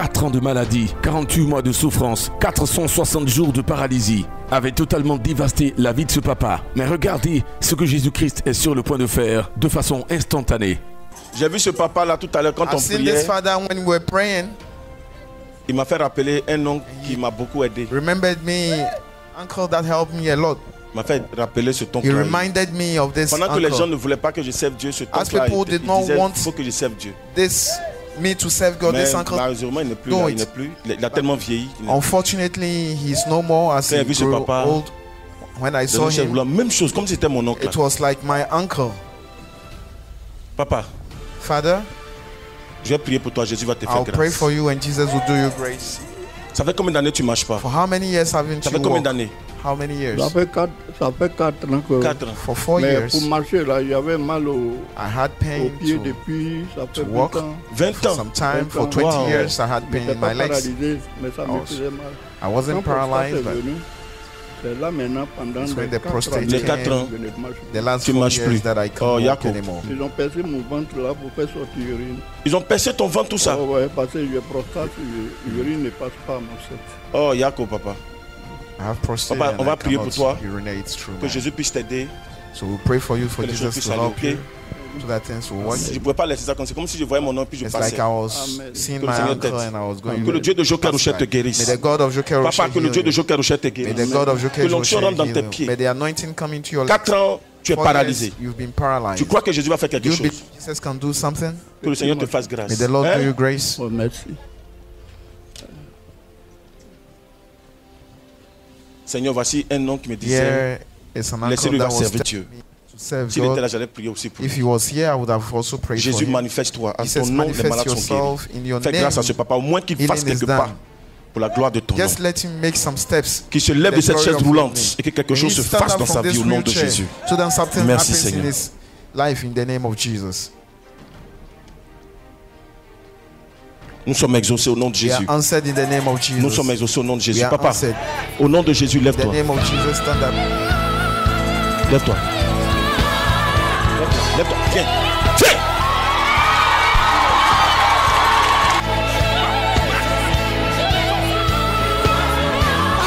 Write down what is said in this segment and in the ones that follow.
4 ans de maladie, 48 mois de souffrance, 460 jours de paralysie avaient totalement dévasté la vie de ce papa. Mais regardez ce que Jésus-Christ est sur le point de faire de façon instantanée. J'ai vu ce papa là tout à l'heure quand on priait. Il m'a fait rappeler un oncle qui m'a beaucoup aidé. Remembered me, uncle that helped me a lot. Il m'a fait rappeler ce ton. He reminded me of this Pendant que uncle. les gens ne voulaient pas que je serve Dieu, ce ton As people did not disait, want il faut que je serve Dieu. Me to serve God, Mais this uncle. malheureusement, il n'est plus là, il n'est plus. Il a tellement vieilli. Unfortunately, he's no more. As he grew old, when I saw him, même chose, comme si c'était mon oncle. It was like my uncle. Papa, Father, je vais prier pour toi, Jésus va te faire I'll grâce. pray for you and Jesus will do you grace. Ça fait combien d'années tu marches pas? For how many years haven't Ça you fait combien walked? d'années? How many years? Ça fait 4 ans que... 4 ans. For 4 Mais years. pour marcher là, j'avais mal au pied depuis ça fait 20 ans. 20 ans. Some time for 20 years I had pain in my legs. Mais ça me faisait mal. I wasn't paralyzed, but c'est là maintenant pendant when the prostate les 4 ans, the last tu 4 marches years plus. that I can't walk Jacob. anymore. Ils ont percé mon ventre là pour faire sortir l'urine. Ils ont percé ton ventre, tout ça? Oh, ouais, parce que j'ai prostate, l'urine ne passe pas à mon set. Oh, Jacob, papa. I have prostate. Papa, on va prier pour toi. Que que Jésus puisse t'aider. So we'll pray for you for que les choses Jesus puissent to aller, help ok? you. So that things will work. Je ne pouvais pas laisser ça comme c'est comme si je voyais mon oncle puis je It's passais. like I was seeing my uncle and I was going. Que le Dieu de Joker Rochette te guérisse. May the God of Joker Papa, que le Dieu de Joker Rochette te May guérisse. the God of Joker Que l'onction rentre dans tes Rochette pieds. May the anointing come into your 4 ans, tu es paralysé. You've been paralyzed. Tu crois que Jésus va faire quelque chose? Jesus can do something. Que le Seigneur te fasse grâce. May the Lord do you grace. Oh, merci. Seigneur, voici un homme qui me disait, laissez-le va servir Dieu. S'il était là, j'allais prier aussi pour lui. If he was here, I would have also prayed for Jésus, him. manifeste-toi. À He ton says, nom, les manifest malades sont yourself in guéris. your Fais grâce à name. ce papa. Au moins qu'il fasse Healing is quelques done. pas pour la gloire de ton nom. Just let him make some steps. Qu'il se lève de The cette glory chaise of your roulante name. et que quelque And chose he se stand fasse up dans from sa this vie au nom de wheelchair. Jésus. So then something Merci, happens in Seigneur. his life in the name of Jesus. Nous sommes exaucés au nom de We Jésus. are answered in the name of Jesus. Nous sommes exaucés au nom de Jésus. We are Papa, answered. au nom de Jésus, In the lève-toi. name of Jesus, stand up. Lève-toi. Lève-toi. Viens. Viens.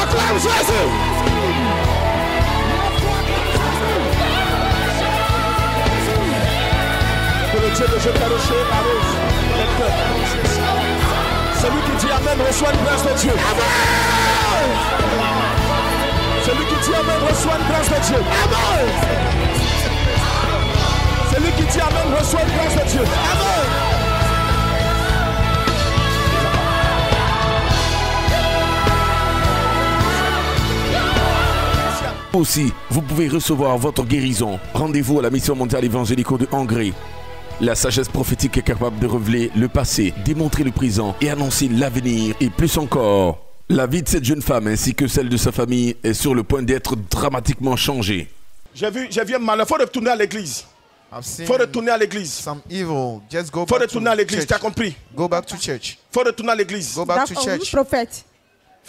Acclame Jésus. Que le Dieu de Joker Rochette arrose les cœurs. Celui qui dit Amen reçoit une grâce de Dieu. Amen. Celui qui dit Amen reçoit une grâce de Dieu. Amen. Celui qui dit Amen reçoit une grâce de Dieu. Amen. Aussi, vous pouvez recevoir votre guérison. Rendez-vous à la mission mondiale évangélique de Hongrie. La sagesse prophétique est capable de révéler le passé, démontrer le présent et annoncer l'avenir et plus encore. La vie de cette jeune femme ainsi que celle de sa famille est sur le point d'être dramatiquement changée. J'ai vu un mal. Il faut retourner à l'église. Il faut retourner à l'église. Some evil. Just go Il faut back retourner à to l'église. Tu as church. compris? Go back to church. Il faut retourner à l'église. Go back to church. Prophète.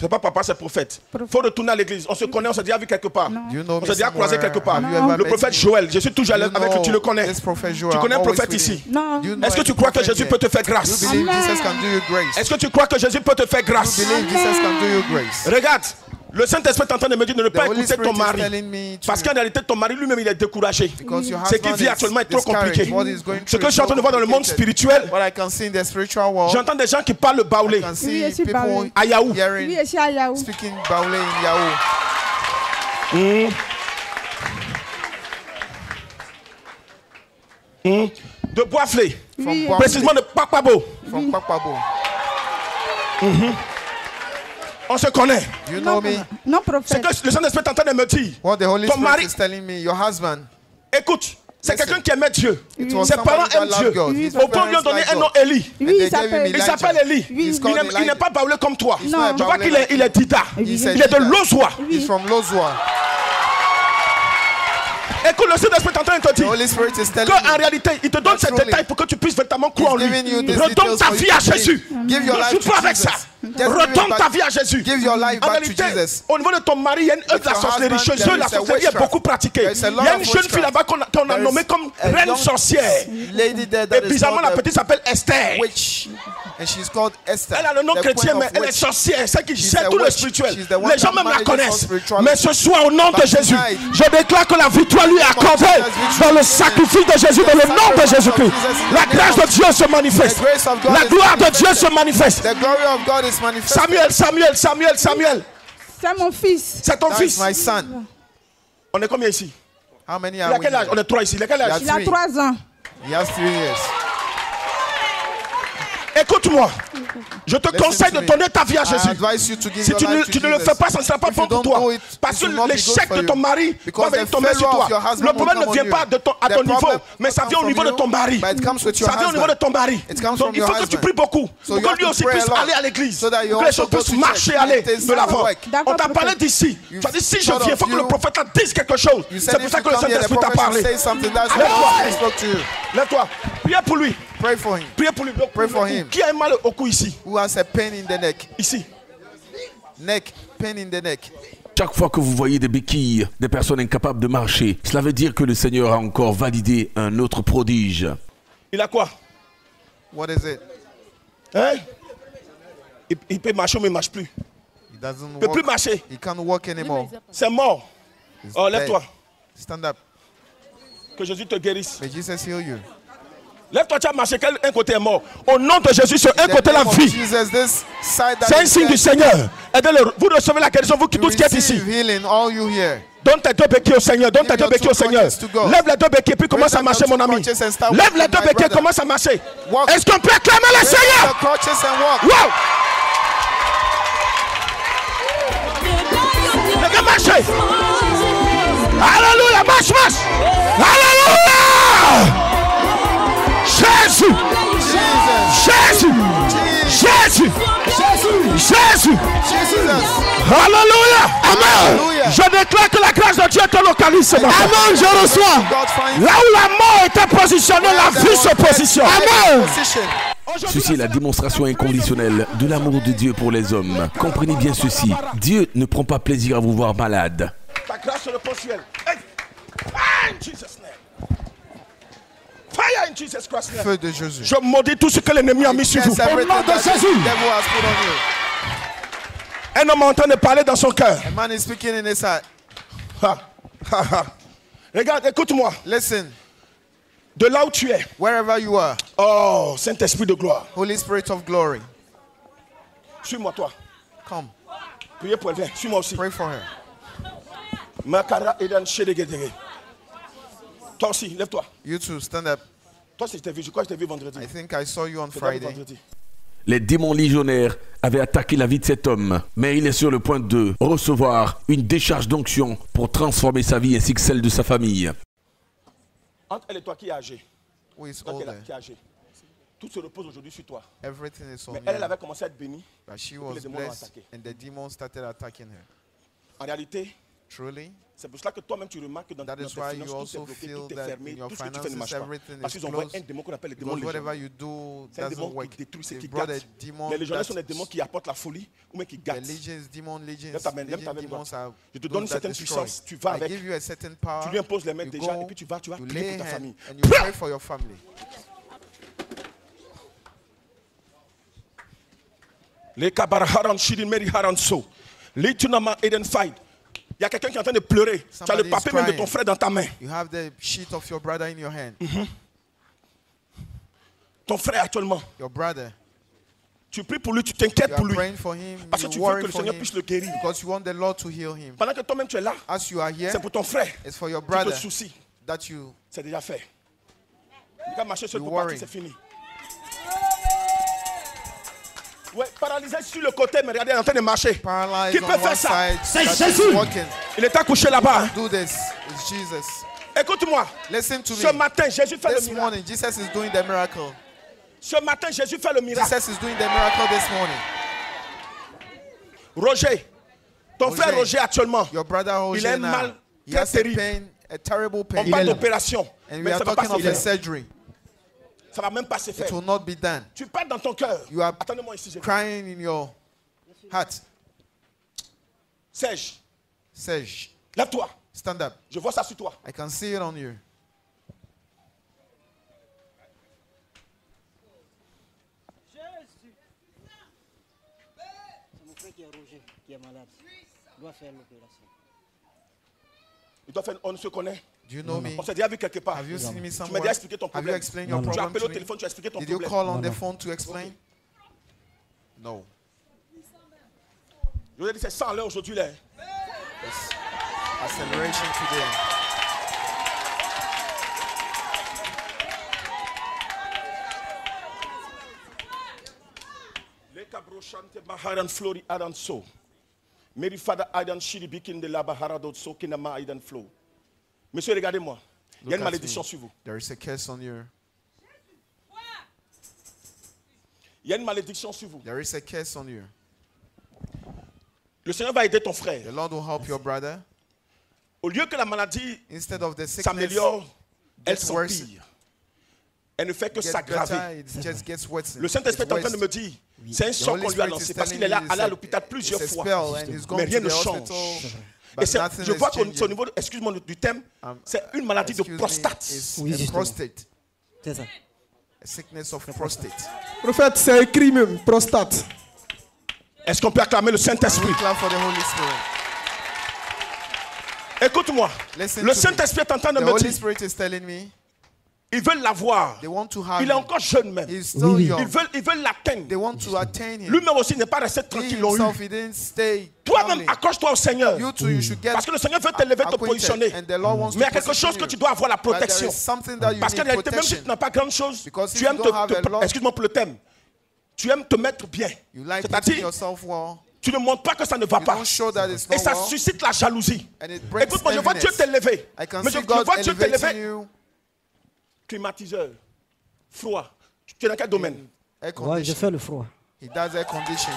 C'est pas papa, c'est prophète. Il faut retourner à l'église. On se connaît, on s'est déjà vu quelque part. You know On me s'est déjà croisé somewhere. quelque part. Have you ever Le met prophète me? Joël, je suis toujours à l'aise avec lui, tu le connais. This prophet Joel, Tu connais un I'm always prophète with ici? him. Non. You know Est-ce que tu any crois que prophet Jésus here? peut te faire You grâce? believe Amen. Jesus can do you grace? Est-ce que tu crois que Jésus peut te faire You grâce? believe Jesus can do you grace? Regarde, le Saint-Esprit est en train de me dire de ne The pas Holy écouter Spirit ton is mari. telling me to, Parce qu'en réalité, ton mari lui-même, il est découragé. because your Ce qu'il husband vit actuellement est trop discouraged. compliqué. What he's going Ce through que je suis en train de voir dans le monde complicated. spirituel, What I can see in the spiritual world, j'entends des gens qui parlent baoulé. I can Oui, see je suis people Baoulé. À Yahoo. Oui, hearing, je suis à Yahoo. speaking Baoulé in Yahoo. De Boisflé. Oui, From Précisément de Pakpabo. From Pakpabo. On se connaît. You know me? Non, C'est prophète. que le Saint-Esprit est en train de me dire. What the Holy Ton Spirit mari- is telling me, your husband, Écoute, c'est Listen. quelqu'un qui aimait Dieu. it was Ses parents somebody that aiment loved Dieu. God. His Au point de lui parents donner like un nom God. Élie. Oui, they il gave him s'appelle. Il Elijah. s'appelle Élie. He's Il called n'est- il Elijah. n'est pas baoulé comme toi. He's Non. not a Tu vois Baoulé qu'il like est, il est Dida. He's a Il est de Dida. Lozwa. He's from Lozwa. Écoute, le Saint-Esprit est en train de te The dire Holy Spirit is telling qu'en me, réalité, il te donne ces Truly. détails pour que tu puisses véritablement croire en He's lui. giving you these Redonne details ta for vie you à to Jésus. give your Ne life joue to pas avec Jesus. ça. Just give it Redonne back. ta vie à Jésus. Give your life En back to réalité, Jesus. au niveau de ton mari, il y a une œuvre de la your sorcellerie. husband, Chez eux, there la is a sorcellerie est witchcraft. beaucoup pratiquée. There is a Il lot y a of une jeune fille witchcraft. là-bas qu'on a There is nommée comme a reine young sorcière. lady there that Et is bizarrement, la called petite s'appelle Esther. a witch. And she's called Esther. Elle a le nom chrétien, mais elle est sorcière, celle qui gère tout le spirituel. Les gens même la connaissent. Mais ce soir, au nom de Jésus, je déclare que la victoire lui est accordée dans le sacrifice de Jésus, dans le nom de Jésus-Christ. La grâce de Dieu se manifeste. La gloire de Dieu se manifeste. Samuel. C'est mon fils. C'est ton fils. My son. On est combien ici? How many Il are a quel âge? On est 3 ici. Il a quel âge? Il a 3 ans. He has 3 years. Écoute-moi, je te conseille de donner ta vie à Jésus. Si tu ne le fais pas, ça ne sera pas bon pour toi. Parce que l'échec de ton mari va venir tomber sur toi. Le problème ne vient pas à ton niveau, mais ça vient au niveau de ton mari. Ça vient au niveau de ton mari. Donc il faut que tu pries beaucoup pour que lui aussi puisse aller à l'église. Que les choses puissent marcher, aller de l'avant. On t'a parlé d'ici. Tu as dit si je viens, il faut que le prophète dise quelque chose. C'est pour ça que le Saint-Esprit t'a parlé. Lève-toi. Priez pour lui. Pray for him. Priez pour lui. Pray for him. Qui a mal au cou ici? Who has a pain in the neck? Ici. Neck. Pain in the neck. Chaque fois que vous voyez des béquilles, des personnes incapables de marcher, cela veut dire que le Seigneur a encore validé un autre prodige. Il a quoi? What is it? Hein? Il peut marcher, mais il ne marche plus. He doesn't Il ne peut plus marcher. He can't walk anymore. C'est mort. Oh, lève-toi. Stand up. Que Jésus te guérisse. May Jesus heal you. Lève-toi, tu as marché, un côté est mort. Au nom de Jésus, sur un côté la vie. C'est un signe du Seigneur. Aidez-le. Vous recevez la guérison, vous tous qui êtes ici. Donne tes 2 béquilles au Seigneur. Donne tes 2 béquilles au Seigneur. Lève les 2 béquilles, puis commence à marcher, mon ami. Lève les 2 béquilles, commence à marcher. Est-ce qu'on peut acclamer le Seigneur? Wow! Les gars, marchez. Alléluia, marche. Alléluia! Jésus! Alléluia! Amen! Je déclare que la grâce de Dieu te localise ce matin. Amen, je reçois. Là où la mort était positionnée, la vie se positionne. Amen! Ceci est la démonstration inconditionnelle de l'amour de Dieu pour les hommes. Comprenez bien ceci. Dieu ne prend pas plaisir à vous voir malade. Ta grâce sur le postuel. In Jesus' name. Fire in Jesus Christ's name. Feu de Jésus. Je maudis tout ce que l'ennemi a mis sur vous. Au nom de Jésus. Un homme est en train de parler dans son cœur. A man is speaking in his heart. Regarde, écoute-moi. Listen. De là où tu es. Wherever you are. Oh, Saint-Esprit de gloire. Holy Spirit of glory. Suis-moi, toi. Come. Priez pour elle. Viens. Suis-moi aussi. Pray for her. Toi aussi, lève-toi. You too, stand up. Toi, je t'ai vu. Je crois que je t'ai vu vendredi. I think I saw you on Friday. Les démons légionnaires avaient attaqué la vie de cet homme, mais il est sur le point de recevoir une décharge d'onction pour transformer sa vie ainsi que celle de sa famille. Entre elle et toi, qui est âgé? Who is Toi older? qui est âgé. Tout se repose aujourd'hui sur toi. Everything is on Mais you. elle avait commencé à être bénie. But she was blessed and the demons started attacking her. En réalité, Truly, c'est pour cela que toi-même tu remarques que dans tes finances, tout est bloqué, tout est fermé, tout ce que tu fais ne marche pas. Parce qu'ils ont envoyé un démon qu'on appelle le démon légion. C'est un démon qui détruit, c'est qui gâte. Les légionnaires sont des démons qui apportent la folie ou même qui gâtent. Lève ta main, je te donne une certaine puissance, tu vas avec. Tu lui imposes les mains déjà et puis tu vas prier pour ta famille. Pray for your family. Les Kabaraharan Shidin Meri Haranso. Les Tunama Eden Fight. Il y a quelqu'un qui est en train de pleurer. Tu as le papier même de ton frère dans ta main. You have the sheet of your brother in your hand. Ton frère actuellement. Your brother. Tu pries pour lui, tu t'inquiètes pour lui. For him, parce que tu veux que le Seigneur puisse le guérir. Because you want the Lord to heal him. Pendant que toi-même tu es là, c'est pour ton frère. It's for your brother. Tu te soucies. C'est déjà fait. Quand marcher sur le parti, c'est fini. Ouais, paralysé sur le côté, mais regardez, il est en train de marcher. Qui peut faire ça? C'est Jésus. Il est accouché là-bas. Écoute-moi. Ce matin, Jésus fait le miracle. Jesus is doing the miracle. Ce matin, Jésus fait le miracle. Jesus is doing the miracle this morning. Roger, ton frère Roger actuellement, your brother Roger, il a un mal très terrible. A terrible pain. On parle d'opération, mais ça va pas se faire. Surgery. Ça va même pas se faire. It will not be done. Tu parles dans ton cœur. You are attendez-moi ici. Crying in your heart. Serge. Lève-toi. Stand up. Je vois ça sur toi. I can see it on you. qui est malade doit faire l'opération. Il doit faire. On se connaît. Do you know me? On s'est déjà vu quelque part. Have you seen me Tu m'as somewhere? déjà expliqué ton Have you problème. explained your Tu as problem appelé to au me? téléphone, tu as expliqué ton Did you problème. call on the phone to explain? No. Je vous ai dit, c'est 100 l'heure aujourd'hui là. Acceleration today. Le cabrochante maharan flori adan so. Mary Father Aidan Shiri Bikin de la Baharado so kinama Aidan flow. Monsieur, regardez-moi. Il y a une malédiction sur vous. There is a curse on you. Il y a une malédiction sur vous. There is a curse on you. Le Seigneur va aider ton frère. The Lord will help your brother. Au lieu que la maladie Instead of the sickness s'améliore, elle gets worse, s'empire. Elle ne fait que get s'aggraver. better, it just gets worse. Le Saint-Esprit est en train de me dire, c'est un sort qu'on lui a lancé parce qu'il est là, allé à l'hôpital plusieurs fois. Mais rien ne change. Et je vois qu'au niveau, excuse-moi du thème, c'est une maladie de prostate. Oui, prostate. C'est ça. A sickness of prostate. Prophète, c'est écrit même, prostate. Est-ce qu'on peut acclamer le Saint-Esprit? Clap for the Holy Spirit. Écoute-moi, Listen le to Saint-Esprit est en train de The me Holy dire, Spirit is telling me ils veulent l'avoir. they want to have Il est him. encore jeune même. He's still young. Ils veulent l'atteindre. They want to attain him. Lui-même aussi n'est pas resté He tranquille. L'ont eu. himself, he didn't stay Toi-même, calmly. accroche-toi au Seigneur. You too, you should get Parce que le Seigneur veut t'élever, te acquainted, positionner. and the Lord wants Mais il y a to quelque chose position que tu you. dois avoir la But there protection. is something that you Parce qu'en need réalité, même si protection. tu n'as pas grand chose, Because if tu aimes you don't have a lot, excuse-moi pour le thème, tu aimes te mettre bien. You like putting C'est-à-dire, yourself well. tu ne montres pas que ça ne va You pas. don't show that it's Et not ça well. suscite la jalousie. And it brings Écoute-moi, je vois Dieu enviness. t'élever. I can Mais je see God vois Dieu elevating t'élever. you. Climatiseur, froid. Tu es dans quel domaine? Air Ouais, je condition. fais le froid. He does air conditions.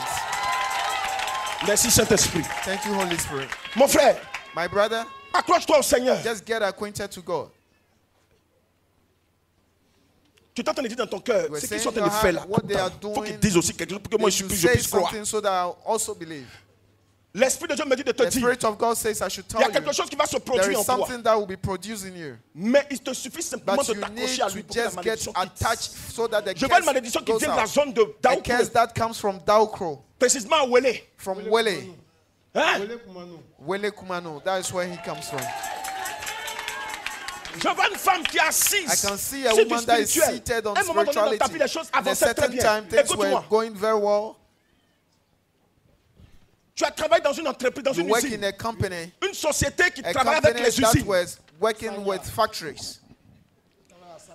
Merci Saint-Esprit. Thank you, Holy Spirit. Mon frère, My brother, accroche-toi au Seigneur. just get acquainted to God. Tu t'entends dire dans ton cœur, You are ce qu'ils saying sont en train in de your faire heart, là. what they are Il faut qu'ils doing, disent aussi quelque chose pour que moi They je should puisse say croire. something so that I also believe. L'Esprit de Dieu me dit de te The dire, Spirit of God says I should il y a tell quelque you chose qui va se there produire is en toi. something that will be produced in you. Mais il te suffit simplement But de you need t'accrocher à to lui pour que la just get malédiction quitte. attached so that the Je vois une curse malédiction qui goes vient de la out. zone de A curse Daoukro, that comes from Daukro, précisément à Wele. from Wele. Hein? Wele Kumano, that is where he comes from. Je vois une femme qui est assise I can see a sur du woman that is spirituel. seated on À un moment donné dans ta vie, spirituality. les choses At a avançaient très certain bien. time, things were Écoute-moi, going very well. tu as travaillé dans une entreprise, dans You une work usine. in a company, Une société qui a travaille avec company les that usines. was working with factories.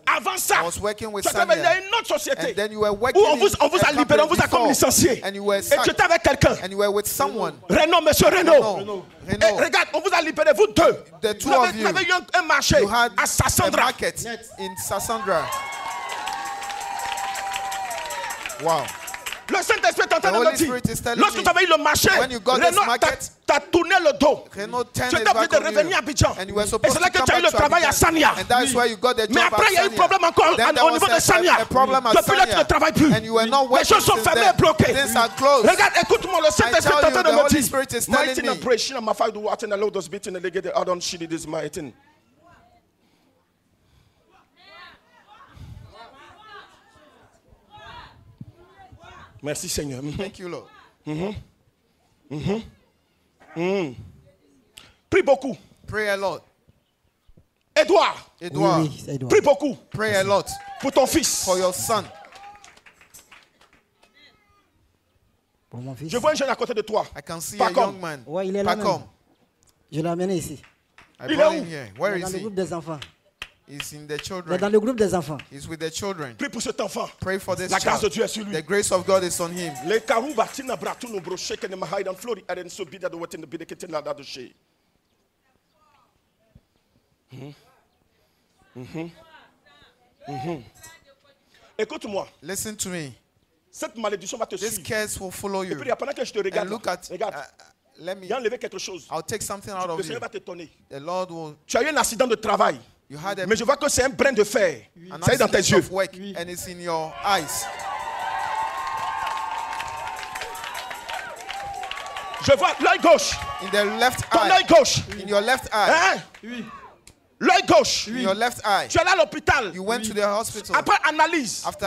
Avant ça, I was working with tu as travaillé dans Sanya. une autre société And then you were où working on vous a in a libéré, on vous a company comme before, licencié. and you were Et tu sacked, étais avec quelqu'un. and you were with someone. Renaud, monsieur Renaud. Renaud. Et regarde, on vous a libéré, vous deux. The two Vous avez, of vous you, avez eu un marché you had à a Sassandra. market in Sassandra. Wow. Le Saint-Esprit est en train The de me Holy dire, Spirit is telling lorsque me, tu avais eu le marché, when you got Renaud this market, t'a tourné le dos. Renaud Tu turned étais his obligé back de on revenir à you. Abidjan. And you were Et supposed c'est to là que come tu as eu back le to travail à Abidjan. Sanya. And that is where you got the Mais job après, il y a eu at un problème encore Then there au was niveau de Sanya. a problem at Depuis là, tu ne Sanya. travailles plus. And you were not Les working choses sont since fermées et then. bloquées. Things are closed. Regarde, écoute-moi, le Saint-Esprit tell est en you, train the de me Holy dire. Spirit is telling Mighty me. and pray, Shina Mafai do what in the Lord does beat in the leg, the Adon Shidi this mighty. Merci Seigneur. Thank you, Lord. Prie beaucoup. Pray a lot. Edouard, Edouard, Oui, c'est Edouard. prie beaucoup pray a lot pour ton fils. for your son. Pour mon fils. Je vois un jeune à côté de toi. I can see Pas a comme. young man. Ouais, il est là Back même. home. Je l'ai amené ici. I Il est brought où? him here. Where Dans is le he? groupe des enfants. He's in the Il est children. dans le groupe des enfants. He's with the children. Prie pour cet enfant. Pray for this La grâce de child. Dieu est sur lui. The grace of God is on him. Le karuba tina bratu no bro shake ne mahai dan flori aren so bida do watin bide ketin la da do she. Écoute-moi, Listen to me. cette malédiction va te This suivre. curse will follow Et you. puis pendant que je te regarde, And look at, regarde, let me, il a enlevé quelque chose. I'll take something out Le of Seigneur you. va t'étonner. The Lord will, Tu as eu un accident de travail, you had a, mais je vois que c'est un brin de fer. an Ça est dans tes accident yeux. of work and it's in your eyes. Je vois l'œil gauche, In the left ton eye. œil gauche. In your left eye. Hein? L'œil gauche. In your left eye. Tu es allé à l'hôpital. You went to the hospital. Après analyse, After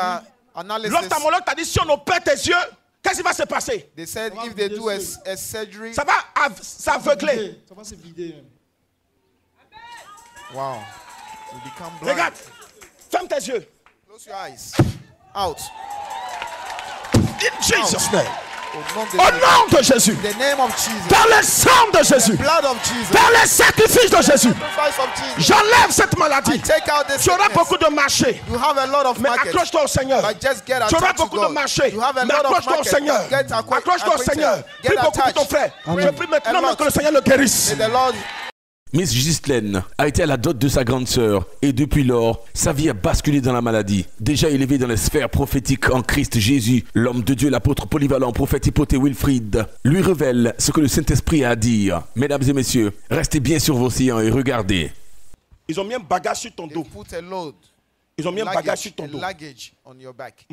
analysis, l'ophtalmologue t'a dit si on opère tes yeux, Qu'est-ce qui va se passer? They said if they do a surgery, Ça va s'aveugler. Ça va se vider. wow, you become blind. Regarde, ferme tes yeux. Close your eyes. Out. In Jesus' name. Au Au nom de Jésus. the name of Jesus. Dans le sang de Jésus. Blood of Jesus. Dans le sacrifice de Jésus. Sacrifice of Jesus. J'enlève cette maladie. Take out this Tu auras sickness. beaucoup de marchés. You have a lot of Mais markets. accroche-toi au Seigneur. But just get Tu auras attached to beaucoup de God. marchés. You have a Mais lot of accroche-toi au markets. Seigneur. But get Accroche-toi au Seigneur. acquainted. Prie Get beaucoup pour ton attached. frère. Amen. Je prie maintenant A même lot. que le Seigneur le guérisse. May the Lord Miss Ghislaine a été à la dot de sa grande sœur et depuis lors, sa vie a basculé dans la maladie. Déjà élevé dans les sphères prophétiques en Christ Jésus, l'homme de Dieu, l'apôtre polyvalent, prophète Hypothée Wilfrid, lui révèle ce que le Saint-Esprit a à dire. Mesdames et messieurs, restez bien sur vos sillons et regardez. Ils ont mis un bagage sur ton dos. put a load, Ils ont mis un bagage sur ton dos. luggage on your back.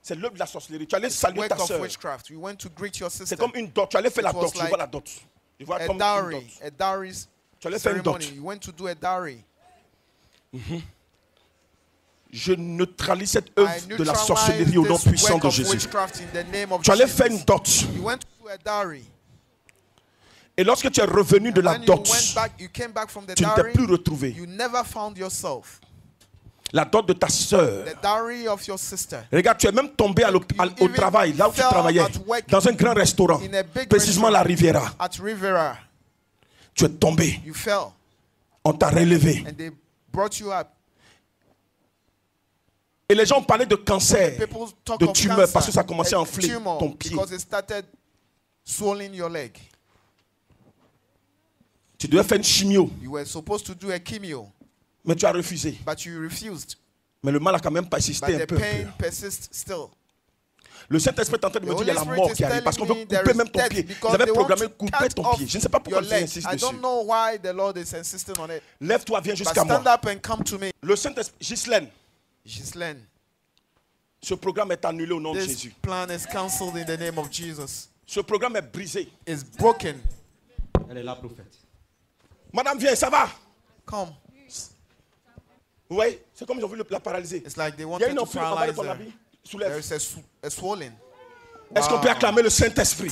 C'est l'œuvre de la sorcellerie. Tu allais saluer Work ta of sœur. witchcraft. We went to greet your sister. C'est comme une dot. Tu allais faire la It was dot. Tu like vois la dot. Tu vois a comme une dot. dowry, a dowry Tu allais faire une dot. ceremony. You went to do a dowry. Je neutralise cette I œuvre de la neutralize sorcellerie au nom this puissant work de of Jésus. witchcraft in the name of Tu allais Jesus. faire une dot. You went to do a dowry. Et lorsque tu es revenu de la When you dot, went back, you came back from the tu ne t'es dowry. plus retrouvé. You never found yourself. La dot de ta sœur. The dowry of your sister. Regarde, tu es même tombé au travail, là où tu fell travaillais, at work dans un grand restaurant, in a big précisément la Riviera. At Rivera, Tu es tombé, you fell on t'a relevé. and they brought you up. Et les gens parlaient de cancer, People talk de of tumeur, cancer, parce que ça commençait à a enfler tumor, ton pied. because it started swelling your leg. Tu devais faire une chimio, You were supposed to do a chemio, mais tu as refusé. but you refused. Mais le mal a quand même But persisté un the peu. pain persists still. Le Saint-Esprit est en train de me dire qu'il y a la mort qui arrive parce qu'on veut couper même ton pied. Ils avaient programmé de couper ton pied. Je ne sais pas pourquoi Dieu insiste I dessus. don't know why the Lord is insisting on it. Lève-toi, viens But jusqu'à moi. stand up and come to me. Le Saint-Esprit, Ghislaine, Ghislaine, ce programme est annulé au nom de this Jésus. plan is cancelled in the name of Jesus. Ce programme est brisé. It's broken. Elle est la prophète. Madame, viens, ça va? Come. Vous voyez? C'est comme ils ont voulu la paralyser. It's like they Il y a wanted une to enflure en bas de paralyze ton her. habit. There Soulève. is a swelling. Est-ce qu'on peut acclamer le Saint-Esprit?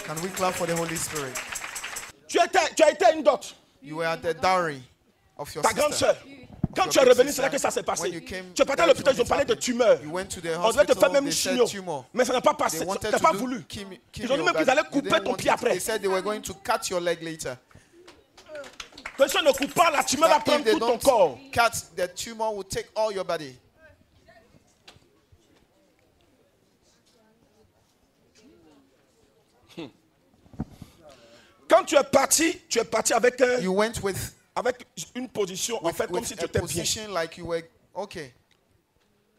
Can we clap for the Holy Spirit? Tu as été une dot. You were at the dowry of your Ta grande sister. sœur. Quand tu es revenu, c'est là que ça s'est passé. Tu es parti à l'hôpital, ils ont parlé de tumeur. You went to the On devait te faire hospital, même they une said chimio. tumor. Mais ça n'a pas They passé. Tu wanted n'as pas to do voulu. chemio, Ils ont dit même qu'ils allaient but couper they didn't ton want pied it. après. They said they were going to cut your leg later. Que si on ne coupe pas, la tumeur va That if prendre they tout ton don't corps. cut, the tumor will take all your body. Quand tu es parti avec, You went with avec une position, en fait, comme si tu a étais bien. position like you were okay.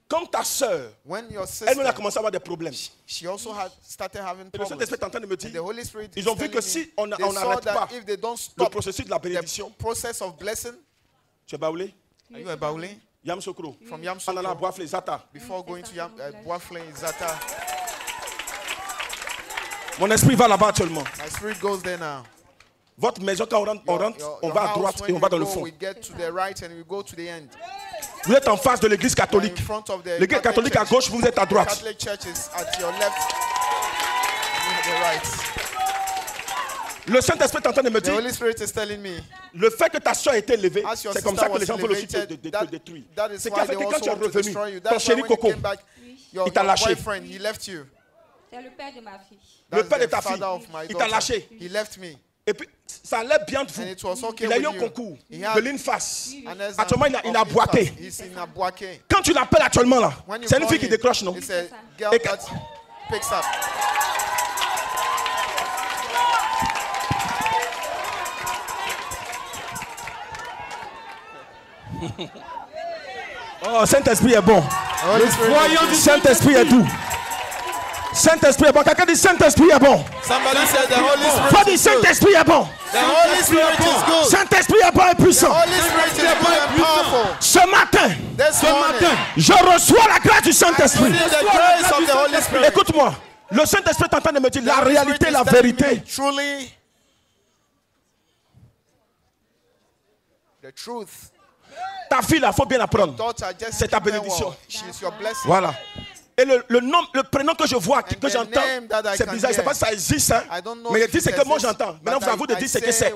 Quand ta sœur, When your elle-même a sister, commencé à avoir des problèmes. she also had started having Et le problems. Saint-Esprit est en train de me And the dire, Holy Spirit ils is ont vu que telling si me, on they n'arrête saw pas that if they don't le stop processus de la the bénédiction, process of blessing, tu es baoulé, are you a Bauli? Yam Sokro, From Yam Anana Sokro, Boafle, Zata. before going to Boafle, Zata. Mon esprit va là-bas actuellement. My spirit goes there now. Votre maison, quand on rentre, on va à house, droite when et on va dans le go, fond. we get to the right and we go to the end. Vous êtes en face de l'église In catholique. front of the L'église catholique à church. gauche, vous êtes à droite. Catholic church is at your left and the right. Le Saint-Esprit est en train de me The dire, Holy Spirit is telling me, le fait que ta soeur ait été élevée, as your c'est comme sister ça que les gens was veulent aussi elevated, te détruire. that is C'est qui why a fait they que quand also tu es want to revenu, destroy you. ton That's why chéri when you Coco, came back, your il t'a lâché. boyfriend, he left you. C'est le père de ma fille. Le That's père de the ta fille, father of my il t'a daughter. lâché. He left me. Et puis, ça allait bien de vous. And it was okay Il a eu with un you. concours He de had l'INFAS. an exam Actuellement, il a of boité. INFAS. He's in Abuake. Quand tu l'appelles actuellement là, When you c'est une call fille qui him, décroche, non? it's a girl Et that picks up. Oh, Saint-Esprit est bon. Holy Spirit is- Saint-Esprit est doux. Saint-Esprit est bon. Quelqu'un dit Saint-Esprit est bon. Somebody said the Holy Pas Spirit dit is good. Saint-Esprit est bon. The Holy Spirit is good. Saint-Esprit est bon et The puissant. Holy Spirit is good and powerful. Ce matin, This morning, je reçois la grâce du Saint-Esprit. receive the grace of the Holy Spirit. Écoute-moi. Le Saint-Esprit est en train de me dire The la Holy réalité, Spirit la is telling me vérité. Truly, the truth. Ta fille là, il faut bien apprendre. Daughter, just C'est ta keep her bénédiction. well. She's your blessing. Voilà. Et le prénom que je vois, que j'entends, c'est bizarre. Je ne sais pas si ça existe. Hein? Mais il dit ce que moi j'entends. Maintenant, vous avez de dire ce que c'est.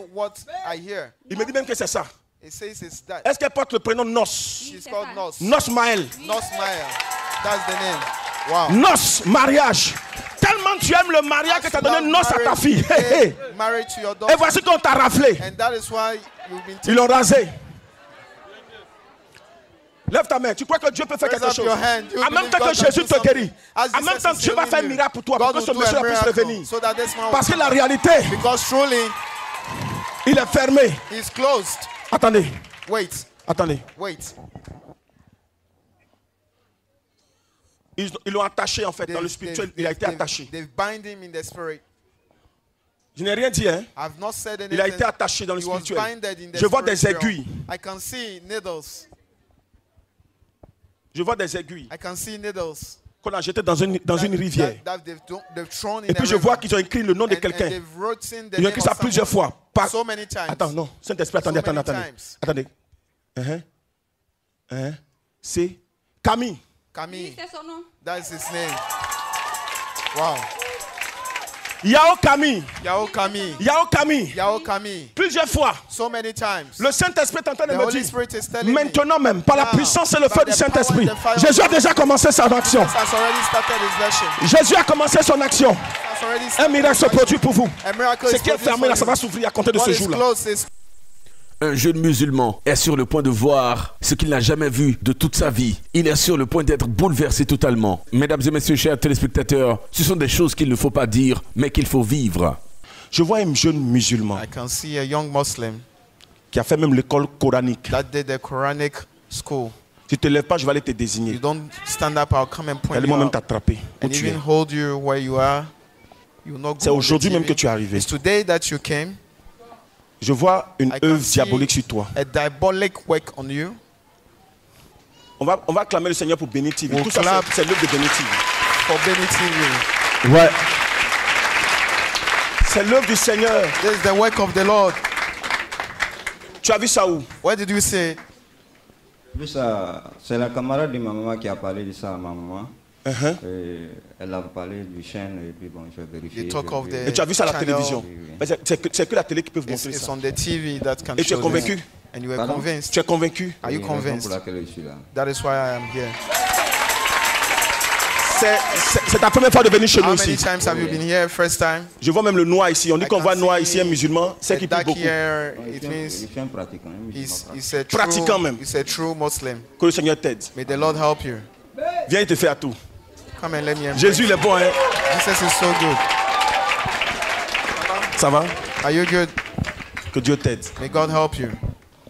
Il me dit même que c'est ça. Est-ce qu'elle porte le prénom Nos? Nos Maël. That's the name. Wow. Nos, mariage. Tellement tu aimes le mariage que tu as donné Nos à ta fille. Et voici qu'on t'a raflé. Ils l'ont rasé. Lève ta main. Tu crois que Dieu peut faire quelque chose? En même temps que Jésus te guérit, en même temps Dieu va faire un miracle pour toi, pour que ce monsieur puisse revenir. Parce que la réalité, il est fermé. Attendez. Attendez. Ils l'ont attaché en fait dans le spirituel. Il a été attaché. Je n'ai rien dit, hein? Il a été attaché dans le spirituel. Je vois des aiguilles. Je vois des aiguilles qu'on a jetées dans une rivière. Et puis je vois qu'ils ont écrit le nom de quelqu'un. Ils ont écrit ça plusieurs fois. Attends, non. Saint-Esprit, attendez. C'est Camille. Oui, c'est son nom. That's his name. Wow. Yao Camille. Plusieurs fois. So many times. Le Saint-Esprit est en train de me dire. Maintenant même, par la puissance et le feu du Saint-Esprit, Jésus a déjà commencé son action. Jésus a commencé son action. Un miracle se produit pour vous. Ce qui est fermé là, ça va s'ouvrir à compter de ce jour-là. Un jeune musulman est sur le point de voir ce qu'il n'a jamais vu de toute sa vie. Il est sur le point d'être bouleversé totalement. Mesdames et messieurs, chers téléspectateurs, ce sont des choses qu'il ne faut pas dire, mais qu'il faut vivre. Je vois un jeune musulman qui a fait même l'école coranique. Si tu ne te lèves pas, je vais aller te désigner. Elle va même t'attraper. C'est aujourd'hui même que tu es arrivé. Je vois une œuvre diabolique sur toi. On va acclamer le Seigneur pour Béni TV. Tout ça, c'est l'œuvre de Béni TV. Ouais. C'est l'œuvre du Seigneur. This is the work of the Lord. Tu as vu ça où? Where did you see? C'est la camarade de ma maman qui a parlé de ça à ma maman. Elle a parlé du chaîne et puis bon, je vais vérifier. Et tu as vu ça à la télévision? C'est que la télé qui peut vous montrer ça. Et tu es convaincu? Tu es convaincu? Are you convinced? That is why I am here. C'est ta première fois de venir chez nous How ici. many times have you been here? First time? Je vois même le noir ici. On dit qu'on voit noir ici, un musulman. C'est qui prie beaucoup. Pratiquant même. He's a true Muslim. Que le Seigneur t'aide. May the Lord help you. Viens, il te fait à tout. Come and let me embrace. Jésus il est bon, hein? Jesus is so good. Ça va? Are you good? Que Dieu t'aide. May God help you.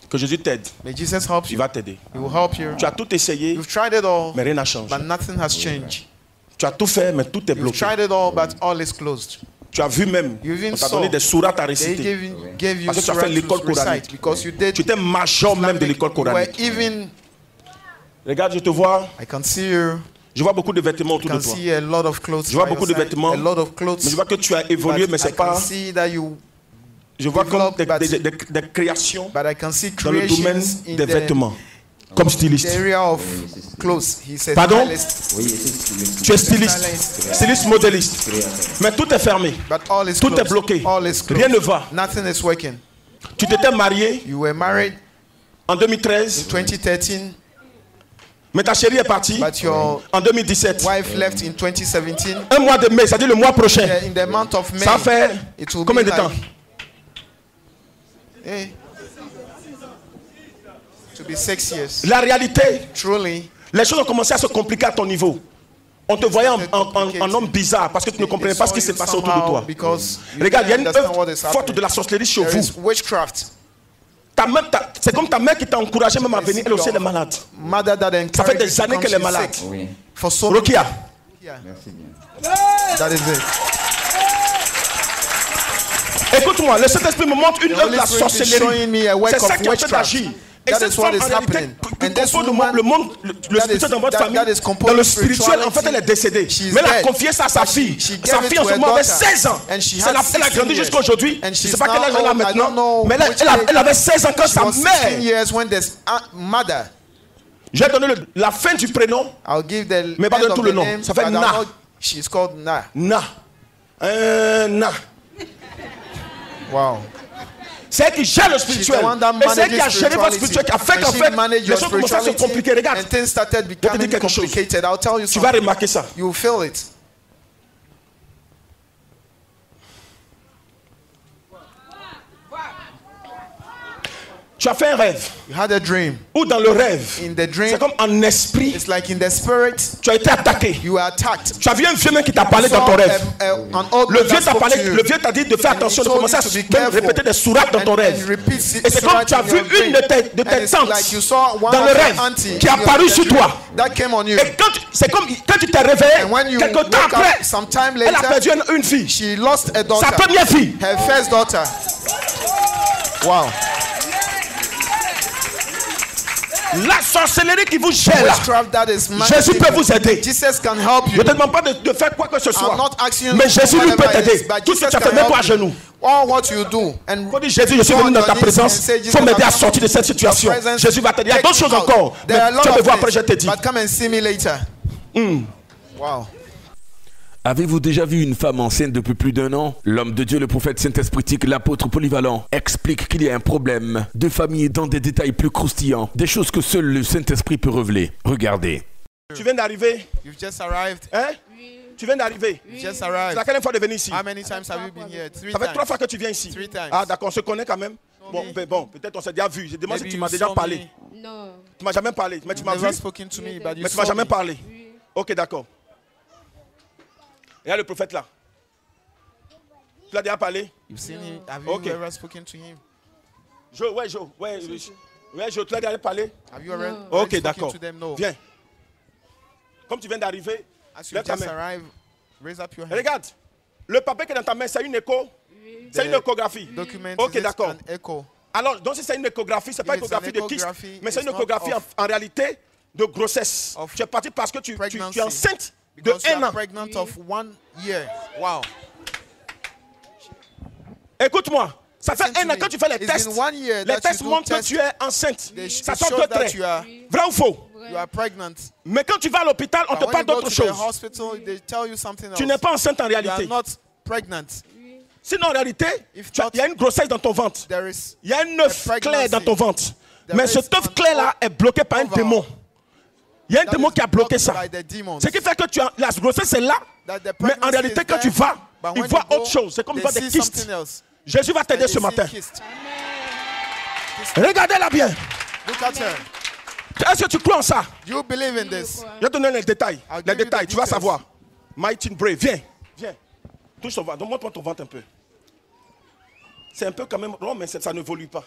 Que Jésus t'aide. May Jesus help you. Il va t'aider. He will help you. Tu as tout essayé, You've tried it all, mais rien n'a changé. but nothing has changed. Tu as tout fait, mais tout est You've bloqué. tried it all, but all is closed. Tu as vu même, on t'a donné des sourates à They réciter. gave you Parce que tu as fait l'école coranique. because you did. Tu étais major même de l'école coranique. Regarde, je te vois. I can see you. Je vois beaucoup de vêtements autour I de can toi. see a lot of clothes. Je vois beaucoup de vêtements. A lot of clothes. Mais je vois que tu as évolué, mais c'est pas. Je vois comme des créations But I can see dans le domaine des vêtements, comme styliste. Pardon? Tu es styliste, styliste modéliste. Mais tout est fermé. Tout est bloqué. Rien ne va. Tu t'étais marié en 2013. Mais ta chérie est partie en 2017. Un mois de mai, c'est-à-dire le mois prochain. Ça fait combien de temps? To be 6 years. La réalité, truly, les choses ont commencé à se compliquer à ton niveau. On te voyait en homme bizarre parce que tu ne comprenais pas ce qui s'est passé autour de toi. Regarde, il y a une œuvre forte de la sorcellerie chez vous. C'est comme ta mère qui t'a encouragé même à venir. Elle aussi elle est malade. Ça fait des années qu'elle est malade. Rokia. Merci bien. That is it. Écoute-moi, le Saint-Esprit me montre une œuvre de la sorcellerie. C'est ça qui est en train d'agir. Et cette femme, en réalité, qui compose le monde, le spirituel dans votre famille, dans le spirituel, en fait, elle est décédée. Mais elle a confié ça à sa fille. Sa fille, en ce moment, avait 16 ans. Elle a grandi jusqu'à aujourd'hui. Je ne sais pas quel âge elle a maintenant. Mais elle avait 16 ans quand sa mère Je vais donner la fin du prénom, I'll give the mais pas end de of tout the le nom. name, Ça fait but Na. I'll not- She's called Na. Na. Na. Wow. C'est elle qui gère le She's the spirituel. one that Et c'est elle qui a manages géré votre spirituality. spirituel, qui a fait And qu'en she fait, managed les your choses commencent à se compliquer. Regarde, And things started je vais te becoming dire quelque chose. complicated. I'll tell you Tu vas something. remarquer ça. You'll feel it. Tu as fait un rêve. You had a dream. Ou dans le rêve, In the dream, c'est comme en esprit, it's like in the spirit, tu as été attaqué. you were attacked. Tu as vu un vieux mec qui t'a parlé dans ton Saw rêve. an old Le man vieux that t'a spoke parlé, to you. le vieux t'a dit de faire And he attention, de told commencer you à to be même careful. répéter des sourates dans ton And rêve. repeat Et c'est comme surat tu as in vu your dream. une de And tes it's tantes like you saw one dans of le your rêve auntie qui in a your apparu sur dream toi. that came on you. Et c'est comme quand tu t'es réveillé, And when you quelque woke temps up, après, some time elle a perdu later, une fille. she lost a daughter. Sa première fille. Her first daughter. Wow. La sorcellerie qui vous gère là, Witchcraft that is Jésus peut vous aider. Jesus can help Je you. ne te demande pas de faire quoi que ce soit. I'm not asking you Mais to do Jésus lui peut whatever it t'aider. is, but Tout ce que Jesus tu as fait, can mets-toi à help you. genoux. All what you do. And Faut dire, Jésus, je suis venu dans ta présence. Faut m'aider à sortir de cette situation. Jésus va t'aider. Il y a d'autres choses encore. Mais There are a lot tu vas me of voir après, je things, te dis. but come and see me later. Wow. Avez-vous déjà vu une femme enceinte depuis plus d'1 an? L'homme de Dieu, le prophète Saint-Espritique, l'apôtre polyvalent, explique qu'il y a un problème de famille dans des détails plus croustillants, des choses que seul le Saint-Esprit peut révéler. Regardez. Tu viens d'arriver. You've just arrived. Hein? Tu viens d'arriver. You've just C'est arrived. la quelle fois de venir ici? How many times have you been here? 3 Ça fait 3 times. fois que tu viens ici. 3 times. Ah d'accord, on se connaît quand même. Bon, peut-être on s'est déjà vu. Je demande si Maybe tu you m'as déjà saw parlé. me. Non. Tu m'as jamais parlé. Mais tu m'as Never vu. spoken to me, but you Mais tu m'as saw jamais me. parlé. Ok, d'accord. Regarde le prophète là. Tu l'as déjà parlé? You've seen him. Have Okay. you ever spoken to him? Jo, tu l'as déjà parlé? Have you already Ok, spoken d'accord. to them? No. Viens. Comme tu viens d'arriver, As you lève ta just main. arrived, raise up your hand. Regarde. Le papier qui est dans ta main, c'est une écho. C'est une échographie. Document Ok, is d'accord. an echo. Alors, donc si c'est une échographie, c'est pas une If it's an échographie de kyste, echography, mais c'est une it's not échographie of- en réalité de grossesse. of Tu es parti parce que tu pregnancy. es enceinte de Because you 1 are an. pregnant of 1 year. Wow. Écoute-moi, ça fait Listen to 1 an me. que tu fais les It's tests. in 1 year Les that tests you do montrent que test. tu es enceinte. They Ça show sort deux that traits. you are Vrai ou faux? You are pregnant. Mais quand tu vas à l'hôpital, on But te when parle you go d'autre to the chose. hospital, they tell you something else. Tu n'es pas enceinte en You are réalité. not pregnant. Sinon, en réalité, If il y a une grossesse dans ton ventre. There is Il y a un œuf a pregnancy. clair dans ton ventre. There Mais is cet œuf an clair-là est bloqué par un oval. démon. Il y a un that démon is qui a bloqué blocked ça. by the demons. Ce qui fait que la grossesse est là. That the Mais en pregnancy réalité, is quand tu there, vas, but il when voit you go, autre chose. C'est comme il they voit des see kystes. something else. Jésus va And t'aider they ce see matin. kyst. Regardez-la bien. Look at her. Est-ce que tu crois en ça? Do you believe in this? Je vais te donner les détails. I'll Les give you détails, the tu vas details. savoir. Mighty Brave, viens. Viens. Touche ton ventre. Montre-moi ton ventre un peu. C'est un peu quand même rond, mais ça n'évolue pas.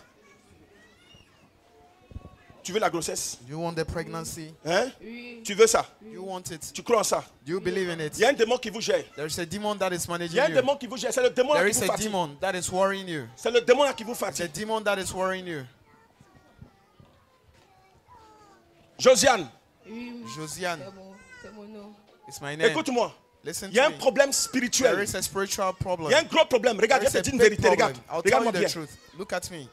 Tu veux la grossesse? Do you want the pregnancy? Hein? Tu veux ça? You want it? Tu crois en ça? Do you believe in it? Il y a un démon qui vous gère. There is a demon that is Il managing y a un you. démon qui vous gère. C'est le démon là There qui is vous a fatigue. demon that is worrying you. C'est le démon là qui vous It's a fatigue. demon that is worrying you. Josiane, Josiane, C'est mon nom. it's my name. écoute-moi. Listen Il y a to un me. problème There spirituel. is a spiritual problem. Il y a un gros problème. Regarde, There je is te a dis une big vérité. Regarde. problem. I'll tell you Regarde-moi bien. the truth. Look at me.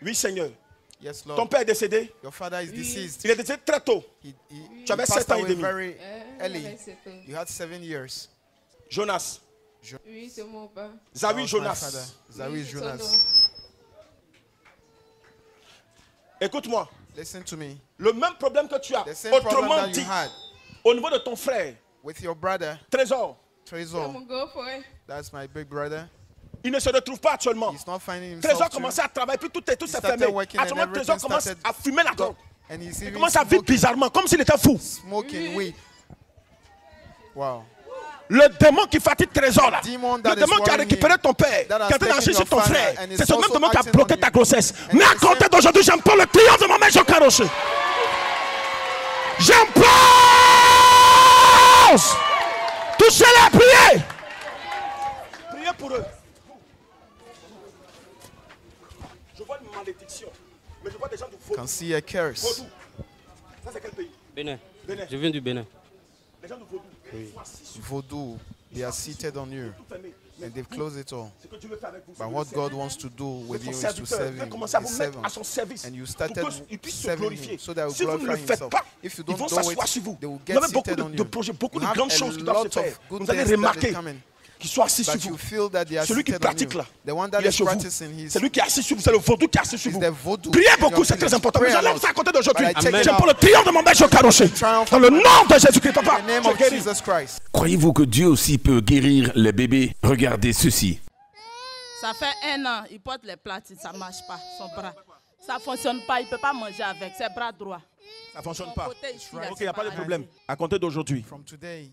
Oui, Seigneur. Yes, Ton Lord. père est décédé. Your father is deceased. Il est décédé très tôt. Tu avais passed 7 ans et away demi. very early. J'avais 7 ans. You had 7 years. Jonas. Oui, c'est mon père. That Zawi was my Jonas. father. Zawi C'est son Jonas. nom. Écoute-moi. Listen to me. Le même problème que tu as, The same problem autrement that dit, you had au niveau de ton frère, with your brother, Trésor, C'est Trésor. mon girlfriend. That's my big brother. il ne se retrouve pas actuellement. He's not finding Trésor himself commençait à travailler, puis tout s'est started fermé. working and Actuellement, Trésor everything commence started à fumer la drogue. and he's Il even commence à vivre bizarrement, comme s'il était fou. smoking weed. Wow. Le démon qui fatigue Trésor là, Demon le that is démon qui a worrying récupéré him, ton père, that has qui a été taken enchaîné sur your ton father, frère, and is c'est ce même also démon qui a acting bloqué on ta you. grossesse. And Mais à the compter same- d'aujourd'hui, j'emploie le triomphe de ma main, Jokaroche. J'emploie. Touchez-les, priez. Priez pour eux. Je vois une malédiction, mais je vois des gens du faux. Can see a curse. Vaudou. Ça, c'est quel pays? Bénin. Bénin. Je viens du Bénin. Les gens du Vaudou. Voodoo. They are seated on you. Tout fermé. and they've closed it all. But what God wants to do with you is to serve Him. And you started serving Him so that He will glorify Himself. If you don't do it, they will get seated on you. You have a lot of good things that are coming. But you feel that they are seated on you. The one that is practicing, c'est lui qui est assis sur vous, c'est le vaudou qui est assis sur vous. Priez beaucoup, c'est très important. Nous allons faire compter d'aujourd'hui. J'aime pour le triomphe de mon Maître Karoché. Dans le nom de Jésus-Christ, papa. Croyez-vous que Dieu aussi peut guérir les bébés? Regardez ceci. Ça fait 1 an, il porte les platines, ça ne marche pas, son bras. Ça ne fonctionne pas, il ne peut pas manger avec ses bras droits. Ça ne fonctionne pas. Ok, il n'y a pas de problème. À compter d'aujourd'hui,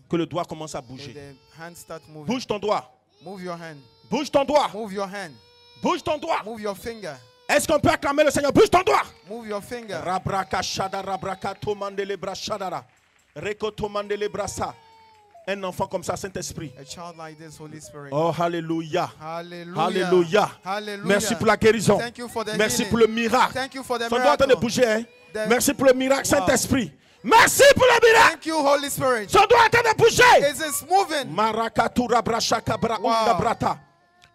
que le doigt commence à bouger. Bouge ton doigt. Bouge ton doigt. Bouge ton doigt. Est-ce qu'on peut acclamer le Seigneur? Bouge ton doigt. Move your finger. Un enfant comme ça, Saint-Esprit. A child like this, Holy Spirit. Oh, alléluia. Hallelujah. Alléluia. Hallelujah. Merci pour la guérison. Thank you for the Merci healing. pour le miracle. Thank you for the Son doigt est en train de bouger. Hein? Merci pour le miracle, Saint-Esprit. Merci pour le miracle. Thank you, Holy Spirit. Son doigt est en train de bouger. Is this moving?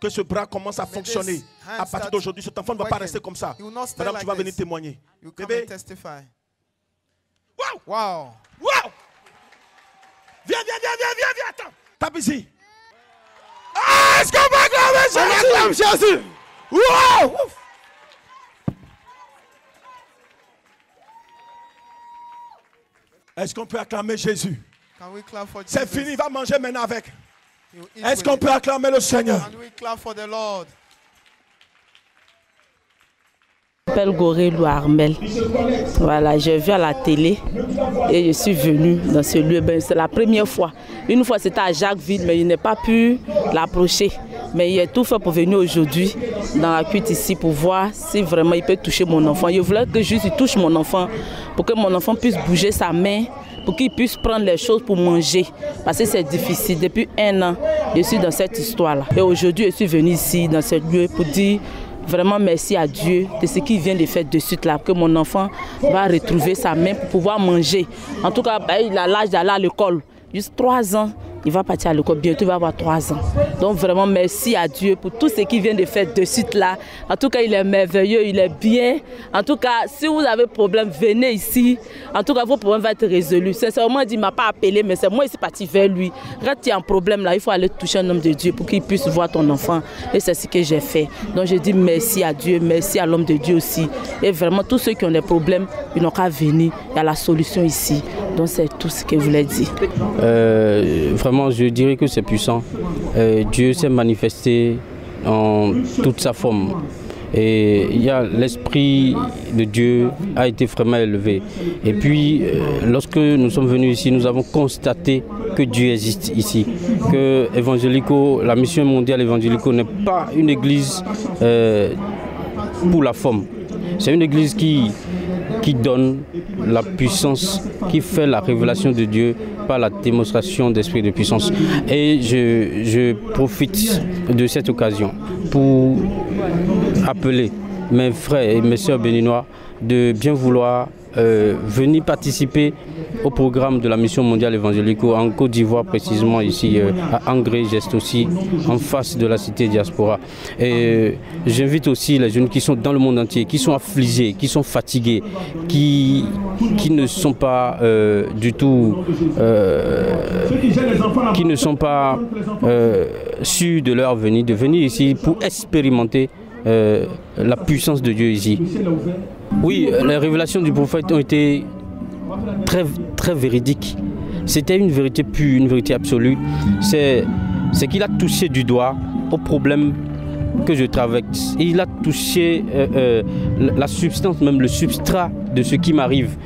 Que ce bras commence à fonctionner. À partir d'aujourd'hui, cet enfant ne va pas rester comme ça. Madame, tu vas venir témoigner. Bébé. Wow. Wow. Wow. Viens, attends. Tape ici. Ah, est-ce qu'on va acclamer Jésus? Wow. Est-ce qu'on peut acclamer Jésus? C'est fini, il va manger maintenant avec. Est-ce qu'on peut acclamer le Seigneur? Je m'appelle Gorélou Armel. Voilà, j'ai vu à la télé et je suis venue dans ce lieu. Ben, c'est la première fois. Une fois c'était à Jacquesville, mais il n'a pas pu l'approcher. Mais il a tout fait pour venir aujourd'hui dans la cuite ici pour voir si vraiment il peut toucher mon enfant. Je voulais que juste il touche mon enfant pour que mon enfant puisse bouger sa main, pour qu'il puisse prendre les choses pour manger. Parce que c'est difficile. Depuis 1 an, je suis dans cette histoire-là. Et aujourd'hui, je suis venue ici dans ce lieu pour dire vraiment merci à Dieu de ce qu'il vient de faire de suite là, que mon enfant va retrouver sa main pour pouvoir manger. En tout cas, il a l'âge d'aller à l'école. Juste 3 ans, il va partir à l'école. Bientôt, il va avoir 3 ans. Donc vraiment, merci à Dieu pour tout ce qu'il vient de faire de suite là. En tout cas, il est merveilleux, il est bien. En tout cas, si vous avez problème, venez ici. En tout cas, vos problèmes vont être résolus. Sincèrement, il ne m'a pas appelé, mais c'est moi ici parti vers lui. Quand il y a un problème là, il faut aller toucher un homme de Dieu pour qu'il puisse voir ton enfant. Et c'est ce que j'ai fait. Donc je dis merci à Dieu, merci à l'homme de Dieu aussi. Et vraiment, tous ceux qui ont des problèmes, ils n'ont qu'à venir. Il y a la solution ici. Donc c'est tout ce que je voulais dire. Vraiment, je dirais que c'est puissant. Dieu s'est manifesté en toute sa forme. Et il y a l'esprit de Dieu a été vraiment élevé. Et puis, lorsque nous sommes venus ici, nous avons constaté que Dieu existe ici. Que Evangelico, la mission mondiale Evangelico n'est pas une église pour la forme. C'est une église qui donne la puissance, qui fait la révélation de Dieu par la démonstration d'esprit de puissance. Et je profite de cette occasion pour appeler mes frères et mes sœurs béninois de bien vouloir venir participer au programme de la mission mondiale Evangelico en Côte d'Ivoire, précisément ici à Angré, Geste aussi, en face de la cité diaspora. Et j'invite aussi les jeunes qui sont dans le monde entier, qui sont affligés, qui sont fatigués, qui ne sont pas du tout, qui ne sont pas sûrs de leur avenir, de venir ici pour expérimenter la puissance de Dieu ici. Oui, les révélations du prophète ont été très véridiques. C'était une vérité pure, une vérité absolue. C'est qu'il a touché du doigt au problème que je traverse. Il a touché la substance, même le substrat de ce qui m'arrive.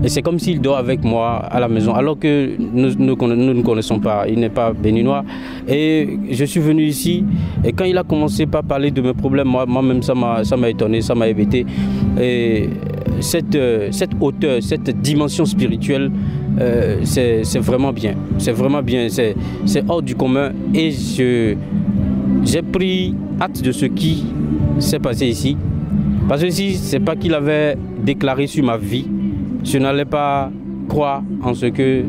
Et c'est comme s'il dort avec moi à la maison, alors que nous ne connaissons pas, il n'est pas béninois. Et je suis venu ici, et quand il a commencé par parler de mes problèmes, moi-même ça m'a étonné, ça m'a hébété. Et cette hauteur, cette dimension spirituelle, c'est vraiment bien. C'est vraiment bien, c'est hors du commun. Et j'ai pris hâte de ce qui s'est passé ici. Parce que si ce n'est pas qu'il avait déclaré sur ma vie, je n'allais pas croire en ce que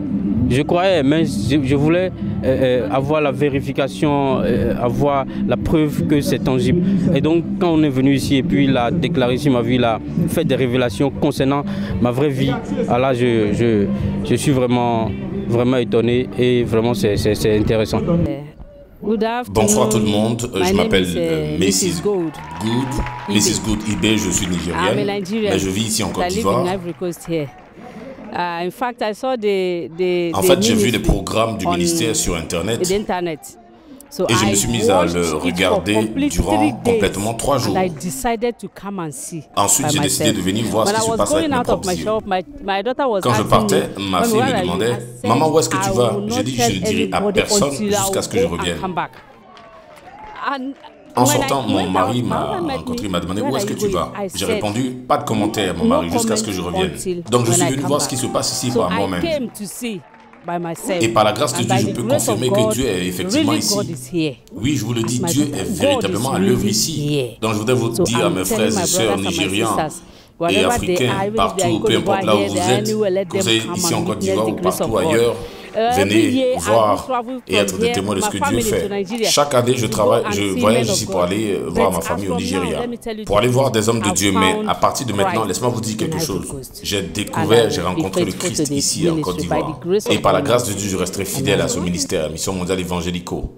Je croyais, mais je voulais avoir la vérification, avoir la preuve que c'est tangible. Et donc, quand on est venu ici et puis il a déclaré ici ma vie, il a fait des révélations concernant ma vraie vie, alors là, je suis vraiment étonné et vraiment c'est intéressant. Bonsoir tout le monde, je m'appelle Mrs. Good. Mrs. Good Ibe, je suis nigérienne, mais je vis ici en Côte d'Ivoire. En fait, j'ai vu les programmes du ministère sur Internet et je me suis mise à le regarder durant complètement 3 jours. Ensuite, j'ai décidé de venir voir ce qui se passe avec mes propres yeux. Quand je partais, ma fille me demandait « Maman, où est-ce que tu vas ?» J'ai dit « Je ne dirai à personne jusqu'à ce que je revienne. » En sortant, mon mari m'a rencontré, il m'a demandé « Où est-ce que tu vas ?» J'ai répondu « Pas de commentaire, mon mari, jusqu'à ce que je revienne. » Donc je suis venu voir ce qui se passe ici par moi-même. Et par la grâce de Dieu, je peux confirmer que Dieu est effectivement ici. Oui, je vous le dis, Dieu est véritablement à l'œuvre ici. Donc je voudrais vous dire à mes frères et sœurs nigérians et africains, partout, peu importe là où vous êtes, que vous êtes ici en Côte d'Ivoire ou partout ailleurs, venez voir et être des témoins de ce que Dieu fait. Chaque année, je voyage ici pour aller voir ma famille au Nigeria, pour aller voir des hommes de Dieu. Mais à partir de maintenant, laisse-moi vous dire quelque chose. J'ai rencontré le Christ ici en Côte d'Ivoire. Et par la grâce de Dieu, je resterai fidèle à ce ministère, Mission Mondiale Évangélico.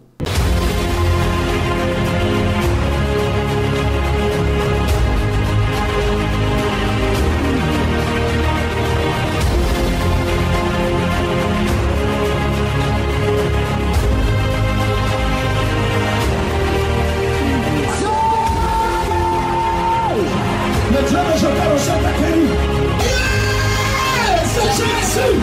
Le Dieu de Jehovah Rocher t'a guéri. C'est Jésus.